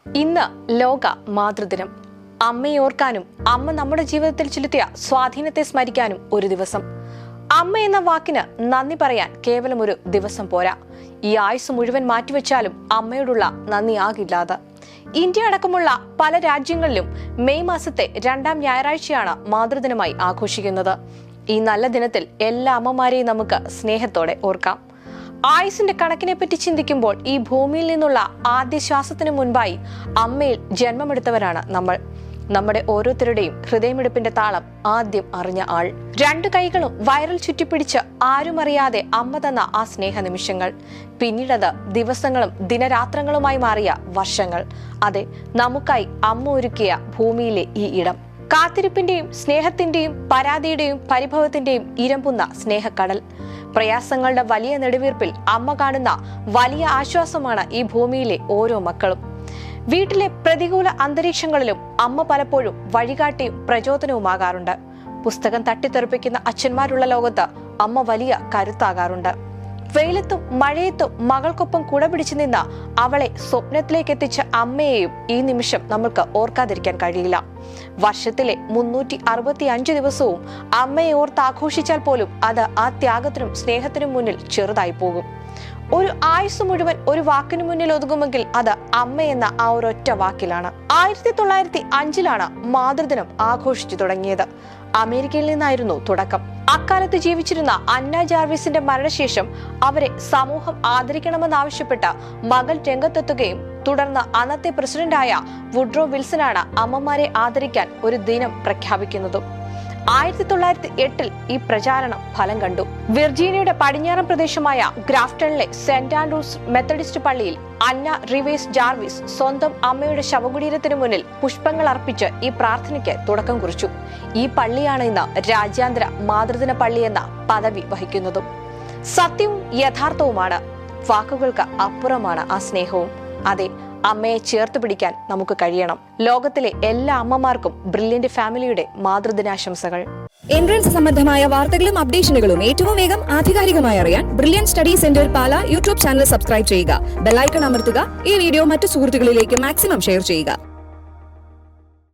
ഇന്ന് ലോക മാതൃദിനം. അമ്മയെ ഓർക്കാനും അമ്മ നമ്മുടെ ജീവിതത്തിൽ ചെലുത്തിയ സ്വാധീനത്തെ സ്മരിക്കാനും ഒരു ദിവസം. അമ്മ എന്ന വാക്കിന് നന്ദി പറയാൻ കേവലം ഒരു ദിവസം പോരാ. ഈ ആയുസ് മുഴുവൻ മാറ്റിവെച്ചാലും അമ്മയോടുള്ള നന്ദി ആകില്ലാതെ. ഇന്ത്യ അടക്കമുള്ള പല രാജ്യങ്ങളിലും മെയ് മാസത്തെ 2ാം ഞായറാഴ്ചയാണ് മാതൃദിനമായി ആഘോഷിക്കുന്നത്. ഈ നല്ല ദിനത്തിൽ എല്ലാ അമ്മമാരെയും നമുക്ക് സ്നേഹത്തോടെ ഓർക്കാം. ആയുസിന്റെ കണക്കിനെ പറ്റി ചിന്തിക്കുമ്പോൾ ഈ ഭൂമിയിൽ നിന്നുള്ള ആദ്യ ശ്വാസത്തിന് മുൻപായി അമ്മയിൽ ജന്മമെടുത്തവരാണ് നമ്മൾ. നമ്മുടെ ഓരോരുത്തരുടെയും ഹൃദയമിടിപ്പിന്റെ താളം ആദ്യം അറിഞ്ഞ ആൾ. 2 കൈകളും വയറിൽ ചുറ്റിപ്പിടിച്ച് ആരും അറിയാതെ അമ്മ തന്ന ആ സ്നേഹ നിമിഷങ്ങൾ, പിന്നീടത് ദിവസങ്ങളും ദിനരാത്രങ്ങളുമായി മാറിയ വർഷങ്ങൾ. അതെ, നമുക്കായി അമ്മ ഒരുക്കിയ ഭൂമിയിലെ ഈ ഇടം. കാത്തിരിപ്പിന്റെയും സ്നേഹത്തിന്റെയും പരാതിയുടെയും പരിഭവത്തിന്റെയും ഇരമ്പുന്ന സ്നേഹക്കടൽ. പ്രയാസങ്ങളുടെ വലിയ നെടുവീർപ്പിൽ അമ്മ കാണുന്ന വലിയ ആശ്വാസമാണ് ഈ ഭൂമിയിലെ ഓരോ മക്കളും. വീട്ടിലെ പ്രതികൂല അന്തരീക്ഷങ്ങളിലും അമ്മ പലപ്പോഴും വഴികാട്ടിയും പ്രചോദനവുമാകാറുണ്ട്. പുസ്തകം തട്ടിത്തെറിപ്പിക്കുന്ന അച്ഛന്മാരുള്ള ലോകത്ത് അമ്മ വലിയ കരുത്താകാറുണ്ട്. വെയിലത്തും മഴയത്തും മകൾക്കൊപ്പം കുടപിടിച്ചു നിന്ന അവളെ സ്വപ്നത്തിലേക്ക് എത്തിച്ച അമ്മയെയും ഈ നിമിഷം നമ്മൾക്ക് ഓർക്കാതിരിക്കാൻ കഴിയില്ല. വർഷത്തിലെ 365 ദിവസവും അമ്മയെ ഓർത്ത് ആഘോഷിച്ചാൽ പോലും അത് ആ ത്യാഗത്തിനും സ്നേഹത്തിനും മുന്നിൽ ചെറുതായി പോകും. ഒരു ആയുസ് മുഴുവൻ ഒരു വാക്കിനു മുന്നിൽ ഒതുങ്ങുമെങ്കിൽ അത് അമ്മ എന്ന ആ ഒരൊറ്റ വാക്കിലാണ്. 1905 മാതൃദിനം ആഘോഷിച്ചു തുടങ്ങിയത്. അമേരിക്കയിൽ നിന്നായിരുന്നു തുടക്കം. അക്കാലത്ത് ജീവിച്ചിരുന്ന അന്ന ജാർവിസിന്റെ മരണശേഷം അവരെ സമൂഹം ആദരിക്കണമെന്നാവശ്യപ്പെട്ട് മകൾ രംഗത്തെത്തുകയും തുടർന്ന് അന്നത്തെ പ്രസിഡന്റായ വുഡ്രോ വിൽസനാണ് അമ്മമാരെ ആദരിക്കാൻ ഒരു ദിനം പ്രഖ്യാപിക്കുന്നതും. 1908 ഈ പ്രചാരണം ഫലം കണ്ടു. വിർജീനിയയുടെ പടിഞ്ഞാറൻ പ്രദേശമായ ഗ്രാഫ്റ്റണിലെ സെന്റ് ആൻഡ്രൂസ് മെത്തഡിസ്റ്റ് പള്ളിയിൽ അന്ന റിവേസ് ജാർവിസ് സ്വന്തം അമ്മയുടെ ശവകുടീരത്തിനു മുന്നിൽ പുഷ്പങ്ങൾ അർപ്പിച്ച് ഈ പ്രാർത്ഥനയ്ക്ക് തുടക്കം കുറിച്ചു. ഈ പള്ളിയാണ് ഇന്ന് രാജ്യാന്തര മാതൃദിന പള്ളി എന്ന പദവി വഹിക്കുന്നതും. സത്യവും യഥാർത്ഥവുമാണ്. വാക്കുകൾക്ക് അപ്പുറമാണ് ആ സ്നേഹവും. അതെ, അമ്മയെ ചേർത്ത് പിടിക്കാൻ നമുക്ക് കഴിയണം. ലോകത്തിലെ എല്ലാ അമ്മമാർക്കും ബ്രില്യന്റ് ഫാമിലിയുടെ മാതൃദിനാശംസകൾ. എൻട്രൻസ് സംബന്ധമായ വാർത്തകളും അപ്ഡേഷനുകളും ഏറ്റവും വേഗം ആധികാരികമായി അറിയാൻ ബ്രില്യന്റ് സ്റ്റഡി സെന്റർ പാല യൂട്യൂബ് ചാനൽ സബ്സ്ക്രൈബ് ചെയ്യുക. ബെല്ലൈക്കൺ അമർത്തുക. ഈ വീഡിയോ മറ്റു സുഹൃത്തുക്കളിലേക്ക് മാക്സിമം ഷെയർ ചെയ്യുക.